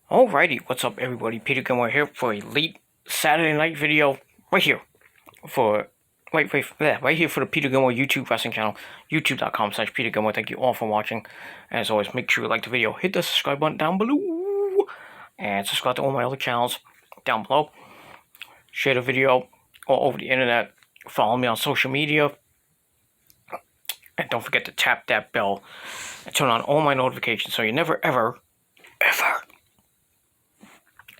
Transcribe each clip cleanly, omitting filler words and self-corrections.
Alrighty, what's up everybody? Peter Gilmore here for a late Saturday night video right here for right here for the Peter Gilmore YouTube wrestling channel, youtube.com/Peter Gilmore. Thank you all for watching. As always, make sure you like the video, hit the subscribe button down below, and subscribe to all my other channels down below. Share the video all over the internet. Follow me on social media. And don't forget to tap that bell and turn on all my notifications so you never ever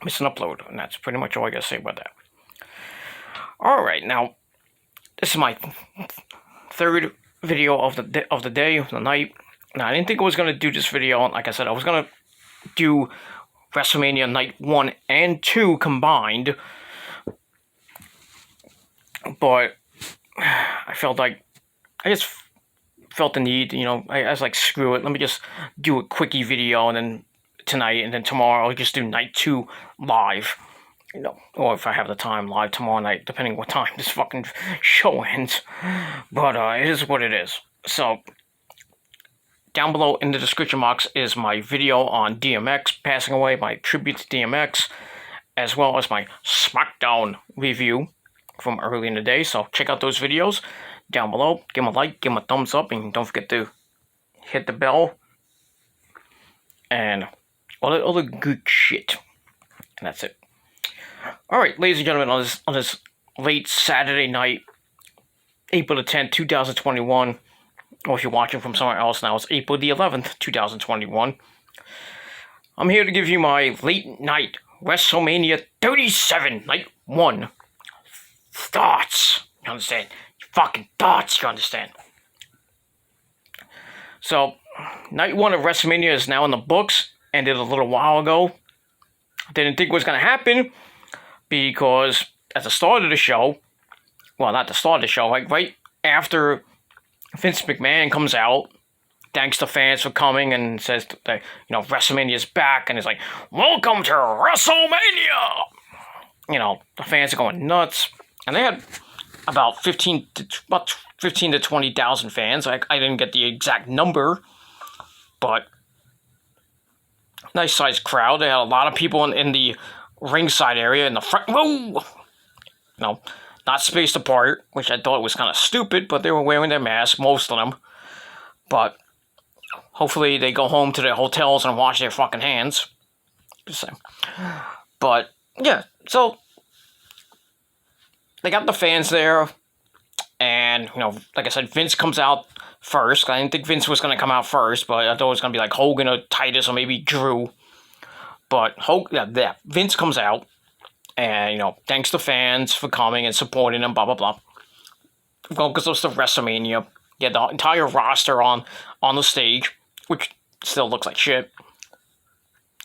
miss an upload. And that's pretty much all I gotta say about that. Alright, now this is my third video of the day, of the night. Now I didn't think I was gonna do this video. Like I said, I was gonna do Wrestlemania night 1 and 2 combined, but I felt like I just felt the need, I was like, screw it, let me just do a quickie video, and then tonight, and then tomorrow I'll just do night 2 live, or if I have the time, live tomorrow night, depending what time this fucking show ends. But it is what it is. So down below in the description box is my video on DMX passing away, my tribute to DMX, as well as my SmackDown review from early in the day. So check out those videos down below. Give them a like, give them a thumbs up, and don't forget to hit the bell and all the good shit. And that's it. Alright, ladies and gentlemen, on this late Saturday night, April the 10th, 2021, or if you're watching from somewhere else now, it's April the 11th, 2021. I'm here to give you my late night WrestleMania 37, night 1 thoughts. You understand? Fucking thoughts, you understand? So, night 1 of WrestleMania is now in the books. Ended a little while ago. Didn't think it was going to happen because at the start of the show, well, not the start of the show, like right after Vince McMahon comes out, thanks the fans for coming and says that, WrestleMania is back, and it's like, welcome to WrestleMania! The fans are going nuts, and they had about 15 to 20,000 fans. I didn't get the exact number, but nice sized crowd. They had a lot of people in the ringside area in the front row. Not spaced apart, which I thought was kind of stupid, but they were wearing their masks, most of them. But hopefully they go home to their hotels and wash their fucking hands. Just saying. But yeah, so they got the fans there, and like I said, Vince comes out first. I didn't think Vince was going to come out first, but I thought it was going to be like Hogan or Titus or maybe Drew. But Vince comes out, and thanks the fans for coming and supporting them, blah blah blah. Because it was the WrestleMania, you had the entire roster on the stage, which still looks like shit,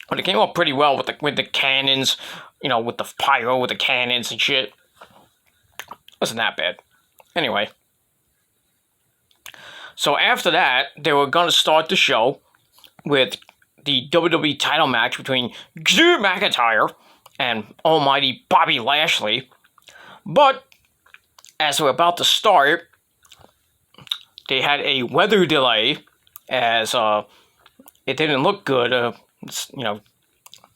but it came out pretty well with the cannons, with the pyro, with the cannons and shit. Wasn't that bad. Anyway, so after that, they were going to start the show with the WWE title match between Drew McIntyre and almighty Bobby Lashley. But as they were about to start, they had a weather delay, as it didn't look good. It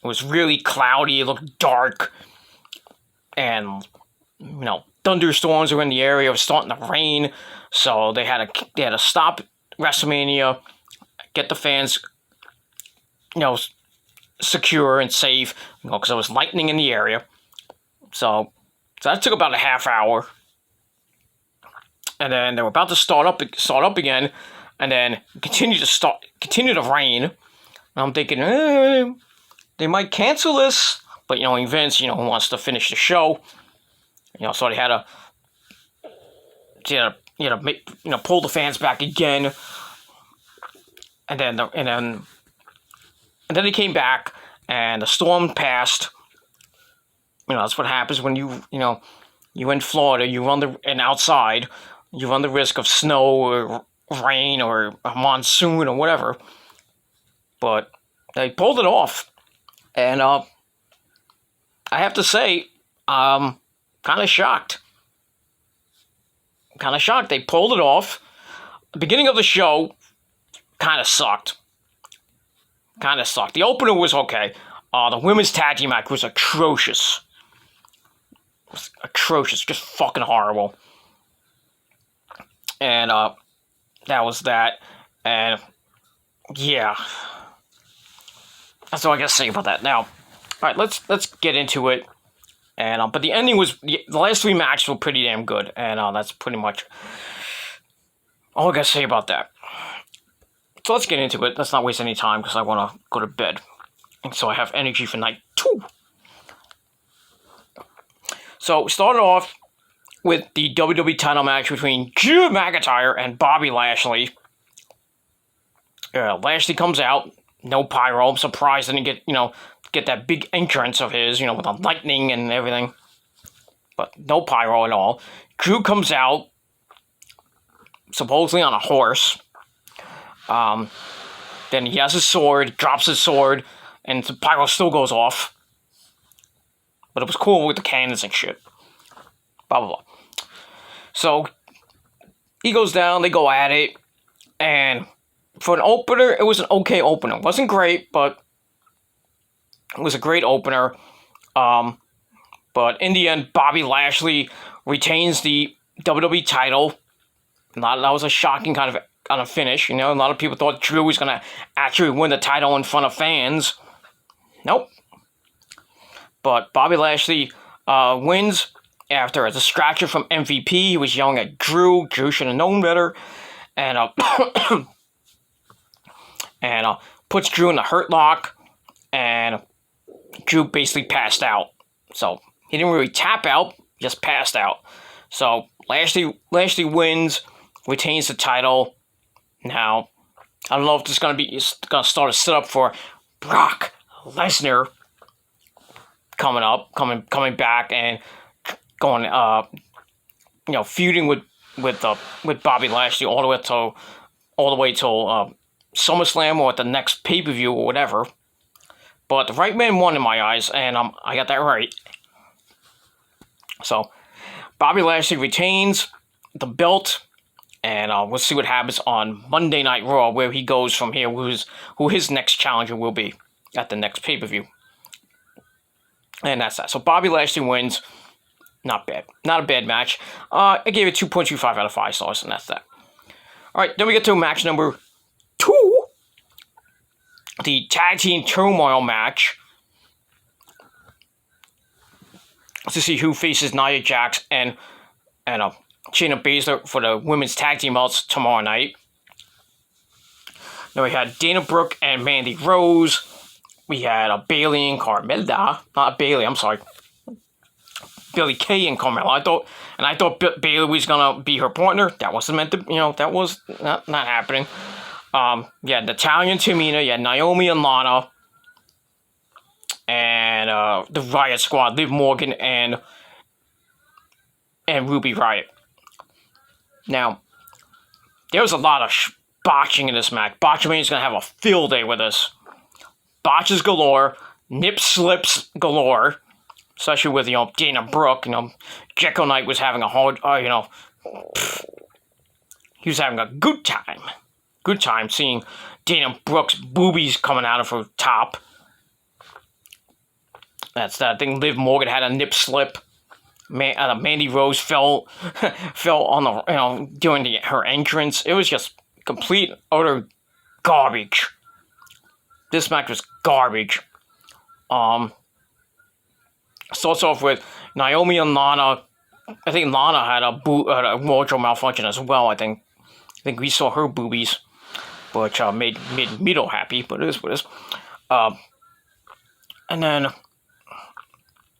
was really cloudy, it looked dark, and thunderstorms were in the area. It was starting to rain, so they had to stop WrestleMania, get the fans, secure and safe, because there was lightning in the area. So that took about a half hour, and then they were about to start up again, and then continue to rain. And I'm thinking, they might cancel this, but Vince, who wants to finish the show. So they had to pull the fans back again, and then they came back, and the storm passed. That's what happens when you in Florida. Outside, you run the risk of snow or rain or a monsoon or whatever. But they pulled it off, and I have to say, kind of shocked. They pulled it off. The beginning of the show kind of sucked. The opener was okay. The women's tag team match was atrocious. Just fucking horrible. And that was that. And yeah, that's all I gotta say about that. Now, all right, let's get into it. And but the ending was the last 3 matches were pretty damn good, and that's pretty much all I gotta say about that. So let's get into it. Let's not waste any time because I want to go to bed, and so I have energy for night 2. So we started off with the WWE title match between Drew McIntyre and Bobby Lashley. Lashley comes out, no pyro. I'm surprised I didn't get that big entrance of his, with the lightning and everything. But no pyro at all. Drew comes out, supposedly on a horse. Then he has his sword, drops his sword, and the pyro still goes off. But it was cool with the cannons and shit. Blah, blah, blah. So, he goes down, they go at it, and for an opener, it was an okay opener. It wasn't great, but it was a great opener. But in the end, Bobby Lashley retains the WWE title. That was a shocking kind of finish. A lot of people thought Drew was going to actually win the title in front of fans. Nope. But Bobby Lashley wins after a distraction from MVP. He was yelling at Drew. Drew should have known better. And puts Drew in the hurt lock. And Drew basically passed out. So he didn't really tap out, just passed out. So Lashley wins, retains the title. Now, I don't know if this is going to start a setup for Brock Lesnar coming back and going, feuding with Bobby Lashley all the way till SummerSlam or at the next pay-per-view or whatever. But the right man won in my eyes, and I got that right. So, Bobby Lashley retains the belt, and we'll see what happens on Monday Night Raw, where he goes from here, who his next challenger will be at the next pay-per-view. And that's that. So, Bobby Lashley wins. Not bad. Not a bad match. I gave it 2.25 out of 5 stars, and that's that. Alright, then we get to match number 2. The Tag Team Turmoil match. To see who faces Nia Jax and Shayna Baszler for the women's tag team belts tomorrow night. Then we had Dana Brooke and Mandy Rose. We had Bayley and Carmella. Not Bayley, I'm sorry. Billie Kay and Carmella. I thought Bayley was gonna be her partner. That wasn't meant to. That was not happening. Yeah, Natalya and Tamina. Yeah, Naomi and Lana. And the Riot Squad, Liv Morgan and Ruby Riott. Now, there was a lot of botching in this match. Botchamania is going to have a field day with us. Botches galore, nip slips galore, especially with, Dana Brooke. Jekyll Knight was having a hard, he was having a good time. Good time seeing Dana Brooke's boobies coming out of her top. That's that thing. Liv Morgan had a nip slip. Mandy Rose fell on the during her entrance. It was just complete utter garbage. This match was garbage. Starts off with Naomi and Lana. I think Lana had a wardrobe malfunction as well. I think we saw her boobies, which made Mito happy. But it is what it is. And then.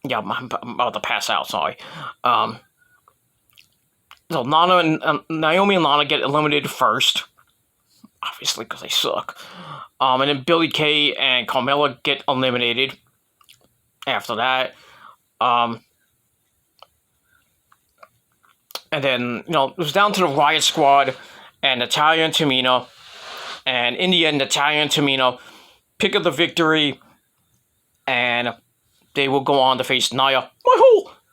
Yeah, I'm about to pass out, sorry. So Naomi and Lana get eliminated first. Obviously, because they suck. And then Billie Kay and Carmella get eliminated after that. And then, it was down to the Riot Squad and Natalya and Tamina. And in the end, Natalya and Tamina pick up the victory. And they will go on to face Nia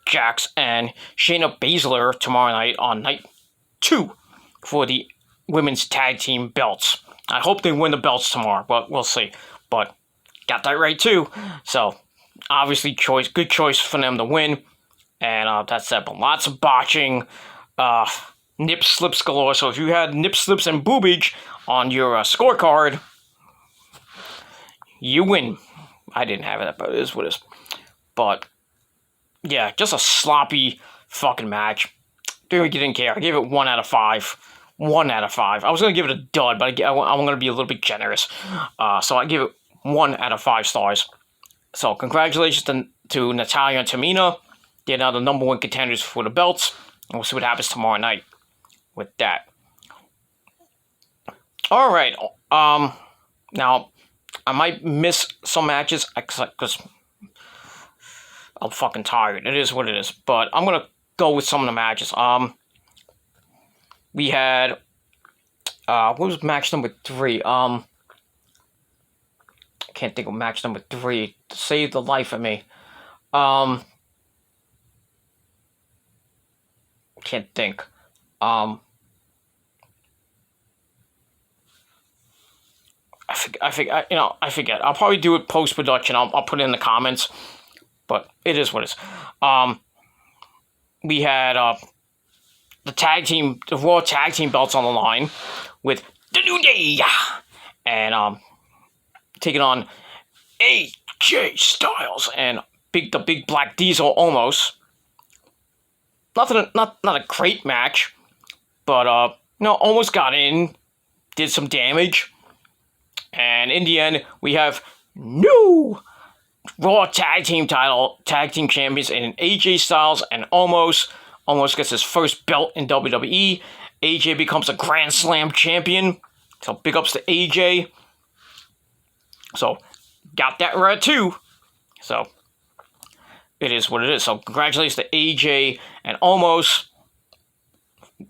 Jax and Shayna Baszler tomorrow night on night 2 for the women's tag team belts. I hope they win the belts tomorrow, but we'll see. But got that right too. So obviously, good choice for them to win, and that's that. But lots of botching, nip slips galore. So if you had nip slips and boobage on your scorecard, you win. I didn't have it, but it is what it is. But yeah, just a sloppy fucking match. Didn't care. I gave it 1 out of 5. 1 out of 5. I was going to give it a dud, but I'm going to be a little bit generous. So I give it 1 out of 5 stars. So congratulations to Natalya and Tamina. They're now the number 1 contenders for the belts. And we'll see what happens tomorrow night with that. Alright. Now, I might miss some matches because I'm fucking tired. It is what it is. But I'm going to go with some of the matches. We had what was match number 3? I can't think of match number 3 to save the life of me. Can't think. I forget. I'll probably do it post production. I'll put it in the comments. But it is what it is. We had the Raw tag team belts on the line with the New Day and taking on AJ Styles and the Big Black Diesel almost. Not a great match, but almost got in, did some damage, and in the end we have new Raw tag team champions in AJ Styles, and almost gets his first belt in WWE. AJ becomes a Grand Slam champion, so big ups to AJ. So got that right too. So it is what it is. So congratulations to AJ and Omos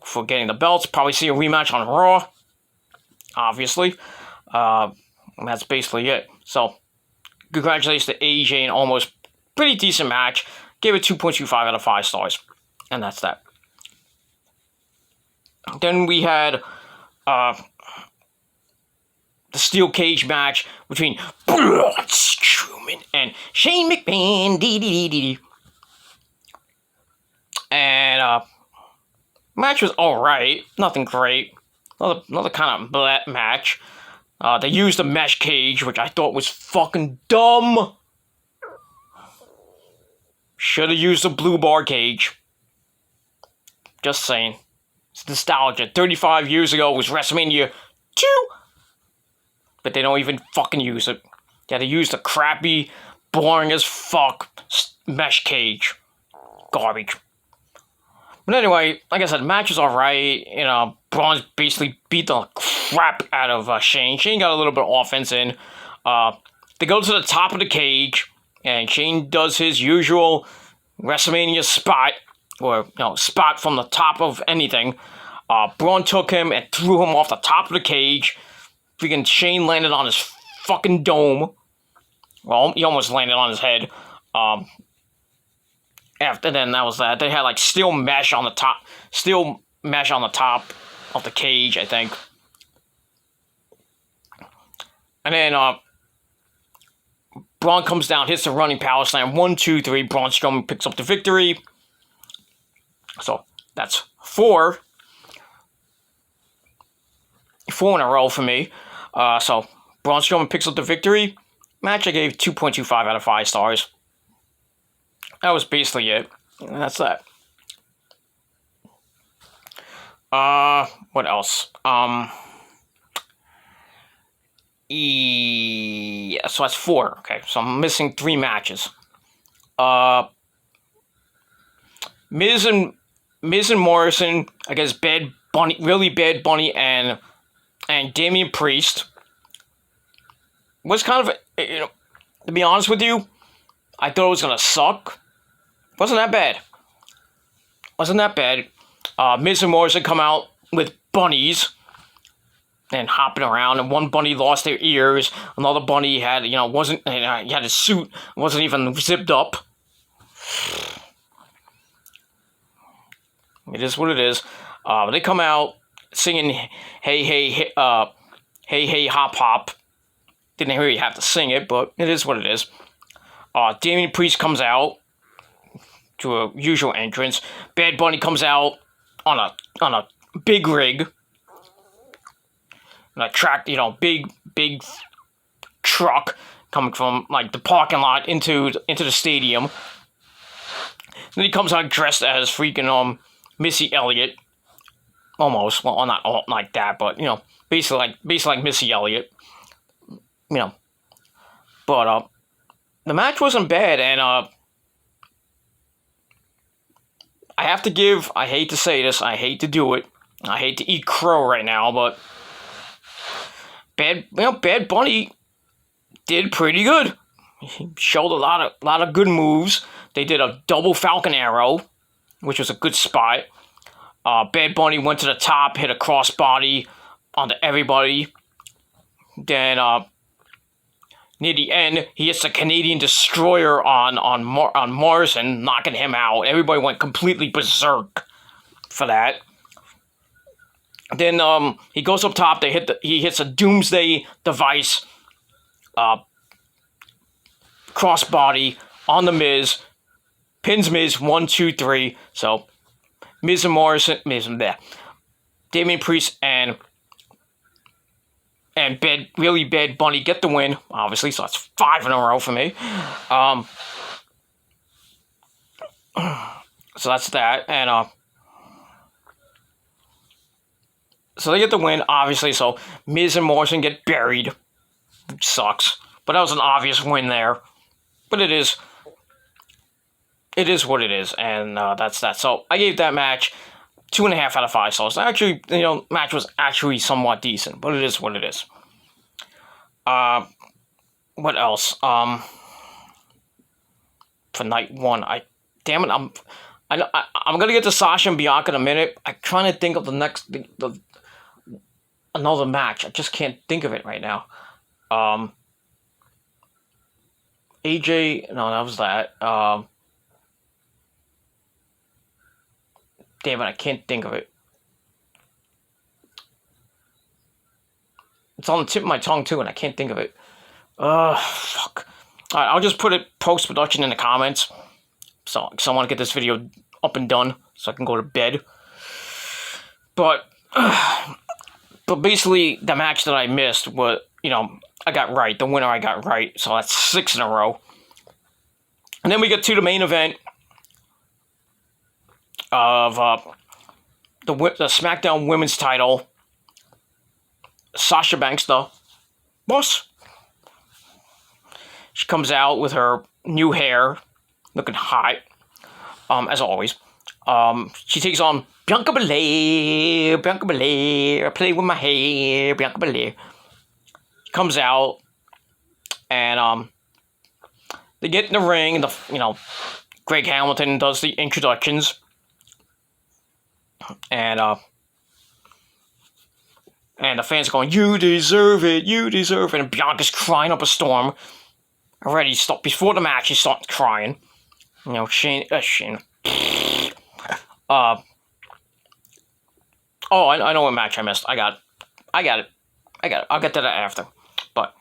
for getting the belts. Probably see a rematch on Raw, obviously. And that's basically it. So congratulations to AJ and Omos. Pretty decent match. Gave it 2.25 out of 5 stars. And that's that. Then we had the steel cage match between Braun Strowman and Shane McMahon. And match was alright. Nothing great. Another kind of blah match. They used the mesh cage, which I thought was fucking dumb. Should have used the blue bar cage. Just saying. It's nostalgia. 35 years ago was WrestleMania 2. But they don't even fucking use it. They had to use the crappy, boring as fuck mesh cage. Garbage. But anyway, like I said, the match was alright. Braun basically beat the crap out of Shane. Shane got a little bit of offense in. They go to the top of the cage, and Shane does his usual WrestleMania spot, or spot from the top of anything. Braun took him and threw him off the top of the cage. Freaking Shane landed on his fucking dome. Well, he almost landed on his head. After then, that was that. They had like steel mesh on the top of the cage, I think. And then Braun comes down, hits the running power slam. 1, 2, 3. Braun Strowman picks up the victory. So that's 4. 4 in a row for me. So Braun Strowman picks up the victory. Match I gave 2.25 out of 5 stars. That was basically it. And that's that. What else? Yeah, so that's 4. Okay, so I'm missing 3 matches. Miz and Morrison against Bad Bunny, really Bad Bunny and Damian Priest was kind of, to be honest with you, I thought it was gonna suck. Wasn't that bad. Miz and Morrison come out with bunnies and hopping around, and one bunny lost their ears, another bunny had, he had his suit, wasn't even zipped up. It is what it is. They come out singing, hey, hey, hop, hop. Didn't really have to sing it, but it is what it is. Damian Priest comes out to a usual entrance. Bad Bunny comes out on a big rig, on a track, big truck coming from like the parking lot into the stadium. Then he comes out dressed as freaking Missy Elliott, almost. Well, not all like that, but basically like Missy Elliott. But the match wasn't bad, and I have to give. I hate to say this. I hate to do it. I hate to eat crow right now, but Bad Bunny did pretty good. He showed a lot of good moves. They did a double Falcon Arrow, which was a good spot. Bad Bunny went to the top, hit a crossbody onto everybody. Then near the end, he hits a Canadian Destroyer on Morrison, knocking him out. Everybody went completely berserk for that. Then he goes up top. He hits a Doomsday Device crossbody on the Miz. Pins Miz 1, 2, 3. So Miz and Morrison, Damian Priest and really Bad Bunny get the win, obviously, so that's 5 in a row for me. So that's that, and so they get the win, obviously, so Miz and Morrison get buried. Which sucks. But that was an obvious win there. But it is what it is, and that's that. So I gave that match 2.5 out of 5 stars. Actually, match was actually somewhat decent, but it is what it is. What else? For night 1, I'm gonna get to Sasha and Bianca in a minute. I'm trying to think of another match. I just can't think of it right now. AJ, no, that was that. Damn it, I can't think of it. It's on the tip of my tongue too, and I can't think of it. Fuck. Alright, I'll just put it post-production in the comments. So I want to get this video up and done so I can go to bed. But basically, the match that I missed was, I got right. The winner I got right. So that's 6 in a row. And then we get to the main event of the SmackDown Women's title. Sasha Banks, the boss. She comes out with her new hair, looking hot, as always. She takes on Bianca Belair. I play with my hair, Bianca Belair. She comes out, and they get in the ring, and Greg Hamilton does the introductions, and the fans are going, "You deserve it, you deserve it," and Bianca's crying up a storm. Already, before the match, she starts crying. Shane. Oh, I know what match I missed. I got it. I'll get to that after. But,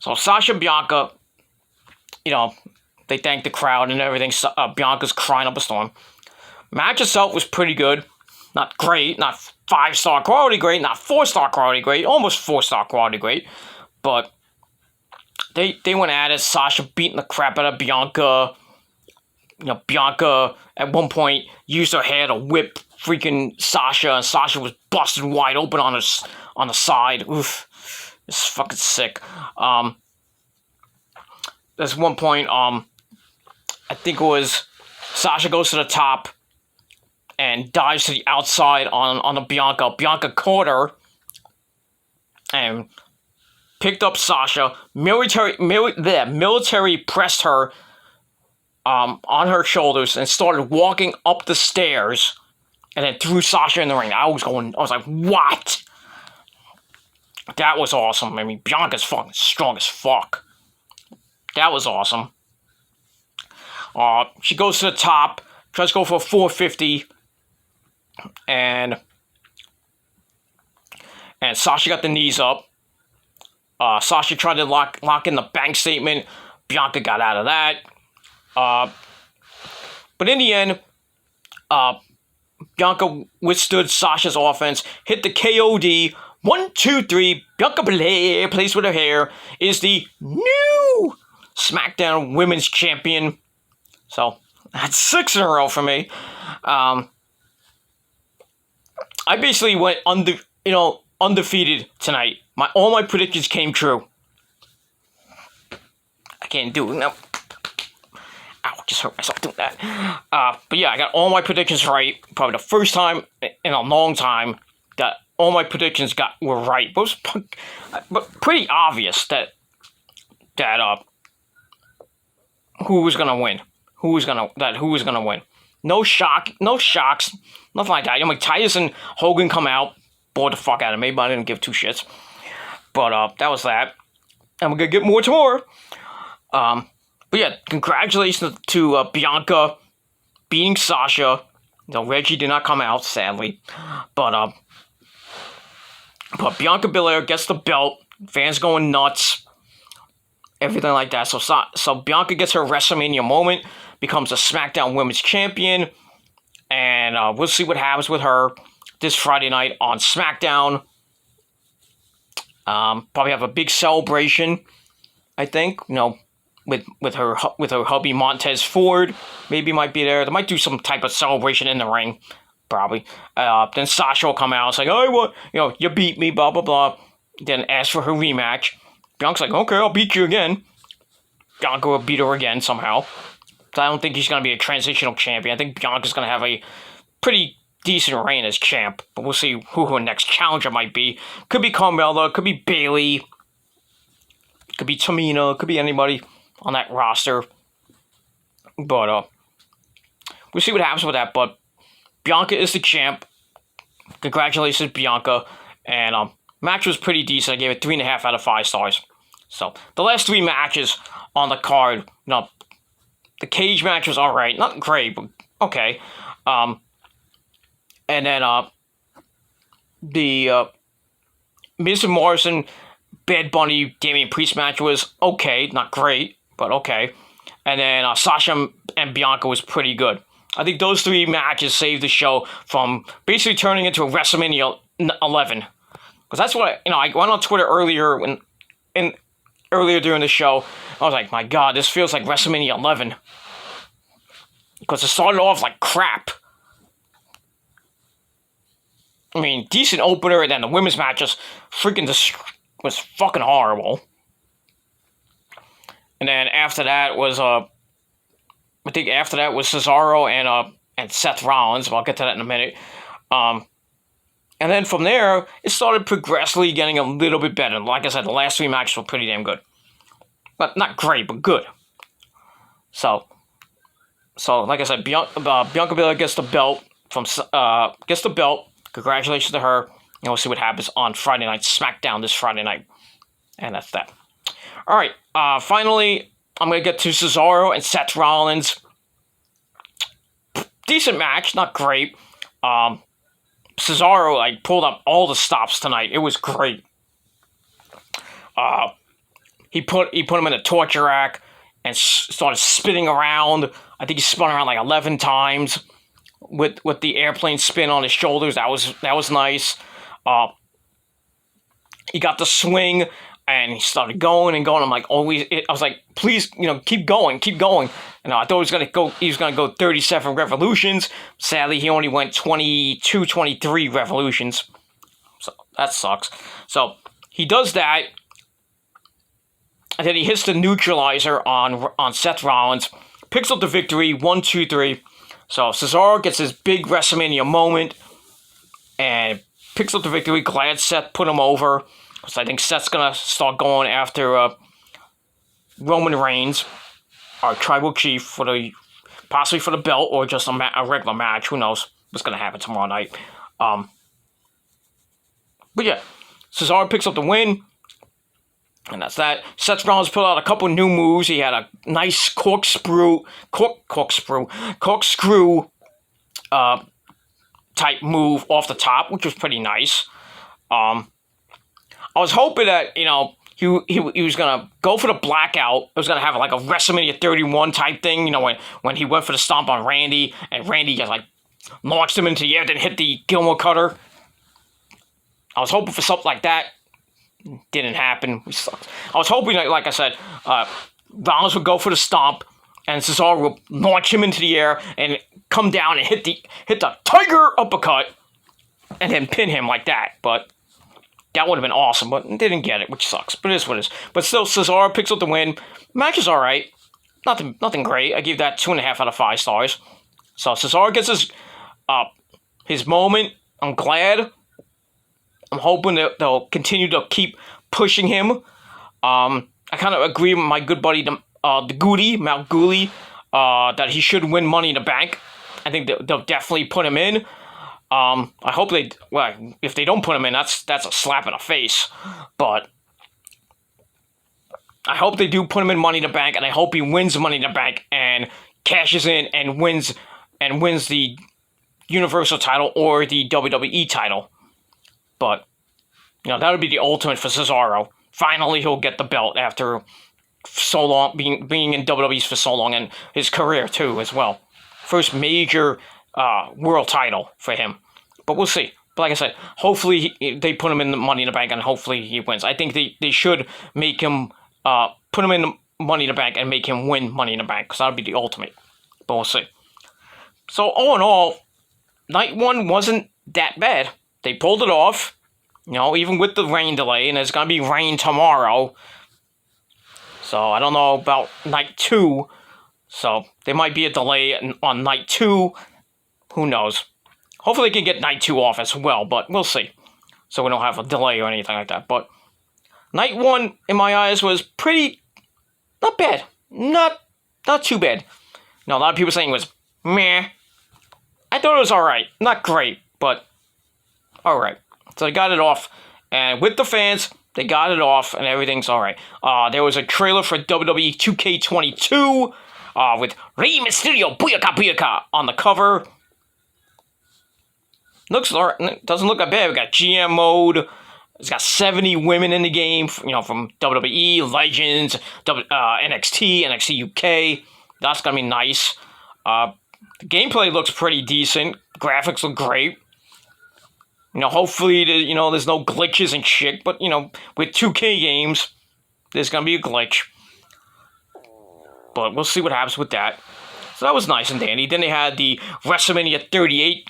so Sasha and Bianca, they thank the crowd and everything. Bianca's crying up a storm. Match itself was pretty good. Not great, not 5-star quality great, not 4-star quality great, almost 4-star quality great. But they went at it. Sasha beating the crap out of Bianca. Bianca at one point used her hair to whip freaking Sasha, and Sasha was busted wide open on the side. Oof, it's fucking sick. There's one point, I think it was Sasha goes to the top and dives to the outside on the Bianca. Bianca caught her and picked up Sasha. Military pressed her on her shoulders and started walking up the stairs, and then threw Sasha in the ring. I was like, what? That was awesome. I mean, Bianca's fucking strong as fuck. That was awesome. She goes to the top, tries to go for a 450, and Sasha got the knees up, Sasha tried to lock in the bank statement. Bianca got out of that. But in the end, Bianca withstood Sasha's offense, hit the KOD. 1, 2, 3. Bianca Belair, plays with her hair, is the new SmackDown Women's Champion. So that's 6 in a row for me. I basically went undefeated tonight. All my predictions came true. I can't do it now. Ow, just hurt myself doing that. But yeah, I got all my predictions right. Probably the first time in a long time that all my predictions were right. But pretty obvious that who was gonna win. Who was gonna win. No shocks, nothing like that. Titus and Hogan come out, bored the fuck out of me, but I didn't give 2 shits. But that was that. And we're gonna get more tomorrow. But yeah, congratulations to Bianca beating Sasha. Reggie did not come out, sadly. But Bianca Belair gets the belt. Fans going nuts. Everything like that. So Bianca gets her WrestleMania moment. Becomes a SmackDown Women's Champion. And we'll see what happens with her this Friday night on SmackDown. Probably have a big celebration, I think. With her hubby Montez Ford. Maybe might be there. They might do some type of celebration in the ring. Probably. Then Sasha will come out and say, oh, well, you beat me, blah, blah, blah. Then ask for her rematch. Bianca's like, okay, I'll beat you again. Bianca will beat her again somehow. So I don't think he's going to be a transitional champion. I think Bianca's going to have a pretty decent reign as champ. But we'll see who her next challenger might be. Could be Carmella. Could be Bayley. Could be Tamina. Could be anybody on that roster. But we'll see what happens with that. But Bianca is the champ. Congratulations, Bianca. And match was pretty decent. I gave it 3.5 out of 5 stars. So the last 3 matches on the card, the cage match was alright. Not great, but okay. And then the Miz and Morrison, Bad Bunny, Damian Priest match was okay. Not great, but okay. And then Sasha and Bianca was pretty good. I think those 3 matches saved the show from basically turning into a WrestleMania 11. Because that's what I went on Twitter earlier during the show. I was like, my God, this feels like WrestleMania 11. Because it started off like crap. I mean, decent opener, and then the women's match just was fucking horrible. And then after that was Cesaro and Seth Rollins. But I'll get to that in a minute. And then from there, it started progressively getting a little bit better. Like I said, the last 3 matches were pretty damn good. But not great, but good. So like I said, Bianca Belair gets the belt Congratulations to her. And we'll see what happens on Friday night SmackDown this Friday night. And that's that. All right. Finally, I'm going to get to Cesaro and Seth Rollins. Decent match, not great. Cesaro pulled up all the stops tonight. It was great. He put him in a torture rack and started spinning around. I think he spun around 11 times with the airplane spin on his shoulders. That was nice. He got the swing and he started going and going. I'm like, always. I was like, please, keep going. And I thought he was gonna go 37 revolutions. Sadly, he only went 22, 23 revolutions. So that sucks. So he does that. And then he hits the neutralizer on Seth Rollins. Picks up the victory, 1, 2, 3. So Cesaro gets his big WrestleMania moment. And picks up the victory. Glad Seth put him over. Because I think Seth's going to start going after Roman Reigns. Our tribal chief. Possibly for the belt. Or just a regular match. Who knows what's going to happen tomorrow night. But yeah. Cesaro picks up the win. And that's that. Seth Rollins put out a couple new moves. He had a nice corkscrew type move off the top, which was pretty nice. I was hoping that, he he was gonna go for the blackout. It was gonna have like a WrestleMania 31 type thing, when he went for the stomp on Randy, and Randy just like launched him into the air, then hit the Gilmore cutter. I was hoping for something like that. Didn't happen. We sucked. I was hoping, like I said, Rollins would go for the stomp, and Cesaro would launch him into the air and come down and hit the tiger uppercut, and then pin him like that. But that would have been awesome, but didn't get it, which sucks. But it is what it is. But still, Cesaro picks up the win. Match is all right. Nothing great. I give that 2.5 out of 5 stars. So Cesaro gets his moment. I'm glad. I'm hoping that they'll continue to keep pushing him. I kind of agree with my good buddy, the Goody, Mount Gooley, that he should win Money in the Bank. I think they'll definitely put him in. I hope if they don't put him in, that's a slap in the face. But I hope they do put him in Money in the Bank, and I hope he wins Money in the Bank and cashes in and wins the Universal title or the WWE title. But, that would be the ultimate for Cesaro. Finally, he'll get the belt after so long, being in WWE for so long, and his career, too, as well. First major world title for him. But we'll see. But like I said, hopefully they put him in the Money in the Bank, and hopefully he wins. I think they should make him, put him in the Money in the Bank and make him win Money in the Bank, because that would be the ultimate. But we'll see. So, all in all, night 1 wasn't that bad. They pulled it off, even with the rain delay, and there's going to be rain tomorrow. So, I don't know about night 2. So, there might be a delay on night 2. Who knows? Hopefully, they can get night 2 off as well, but we'll see. So, we don't have a delay or anything like that. But night 1, in my eyes, was not bad. Not too bad. A lot of people saying it was meh. I thought it was alright. Not great, but alright. So they got it off, and with the fans, they got it off, and everything's alright. There was a trailer for WWE 2K22 with Rey Mysterio, Booyaka Booyaka on the cover. Doesn't look that bad. We got GM mode. It's got 70 women in the game, from WWE, Legends, NXT, NXT UK. That's going to be nice. The gameplay looks pretty decent. Graphics look great. Hopefully, there's no glitches and shit. But, with 2K games, there's going to be a glitch. But we'll see what happens with that. So that was nice and dandy. Then they had the WrestleMania 38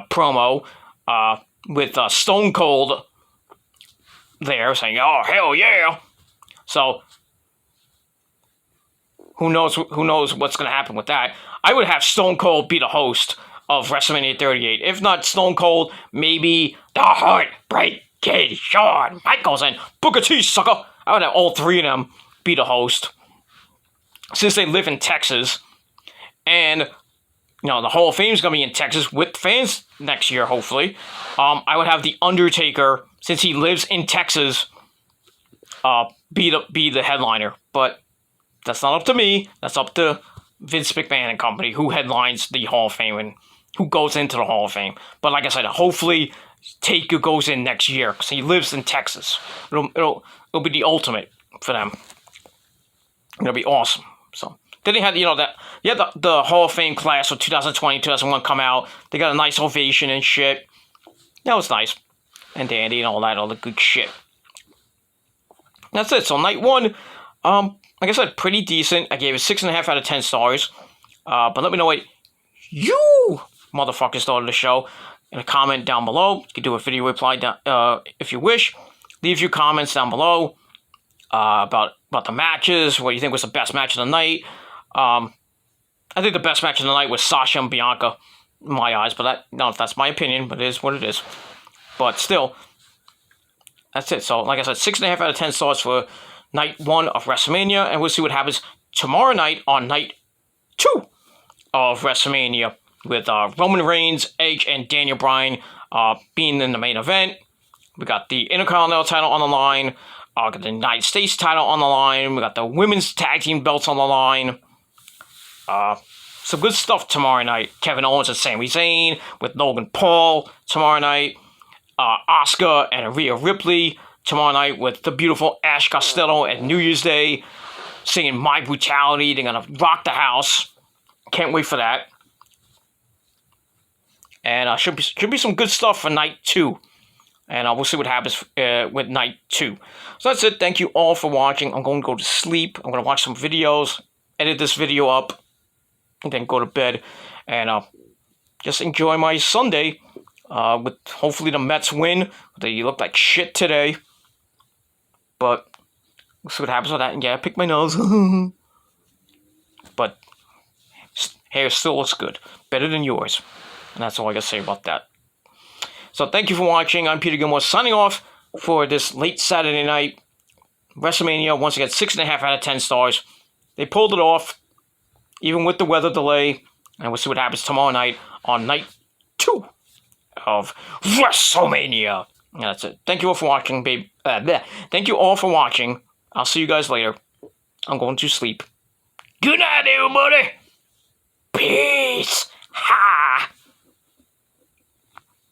promo with Stone Cold there saying, "Oh, hell yeah." So, who knows what's going to happen with that. I would have Stone Cold be the host of WrestleMania 38. If not Stone Cold, maybe the Heartbreak Kid, Shawn Michaels, and Booker T, sucker. I would have all 3 of them be the host. Since they live in Texas. And, the Hall of Fame is going to be in Texas with fans next year, hopefully. I would have The Undertaker, since he lives in Texas, be the headliner. But that's not up to me. That's up to Vince McMahon and company, who headlines the Hall of Fame and who goes into the Hall of Fame. But like I said, hopefully Taker goes in next year because he lives in Texas. It'll be the ultimate for them. It'll be awesome. So then they had the Hall of Fame class of 2020, 2001 come out. They got a nice ovation and shit. That was nice and dandy and all the good shit. That's it. So night 1. Like I said, pretty decent. I gave it 6.5 out of 10 stars. But let me know what you motherfuckers thought of the show in a comment down below. You can do a video reply down, if you wish. Leave your comments down below about the matches, what you think was the best match of the night. I think the best match of the night was Sasha and Bianca, in my eyes. But I don't know if that's my opinion, but it is what it is. But still, that's it. So, like I said, 6.5 out of 10 stars for night 1 of WrestleMania, and we'll see what happens tomorrow night on night 2 of WrestleMania with Roman Reigns, Edge, and Daniel Bryan being in the main event. We got the Intercontinental title on the line, got the United States title on the line, we got the women's tag team belts on the line. Some good stuff tomorrow night. Kevin Owens and Sami Zayn with Logan Paul tomorrow night. Asuka and Rhea Ripley tomorrow night with the beautiful Ash Costello at New Year's Day singing My Brutality. They're going to rock the house. Can't wait for that. And should be some good stuff for night 2. And we'll see what happens with night 2. So that's it. Thank you all for watching. I'm going to go to sleep. I'm going to watch some videos, edit this video up, and then go to bed. And just enjoy my Sunday with hopefully the Mets win. They look like shit today. But we'll see what happens with that. And yeah, I picked my nose. But hair still looks good. Better than yours. And that's all I got to say about that. So thank you for watching. I'm Peter Gilmore signing off for this late Saturday night. WrestleMania, once again, 6.5 out of 10 stars. They pulled it off, even with the weather delay. And we'll see what happens tomorrow night on night 2 of WrestleMania. And that's it. Thank you all for watching, babe. Thank you all for watching. I'll see you guys later. I'm going to sleep. Good night, everybody. Peace.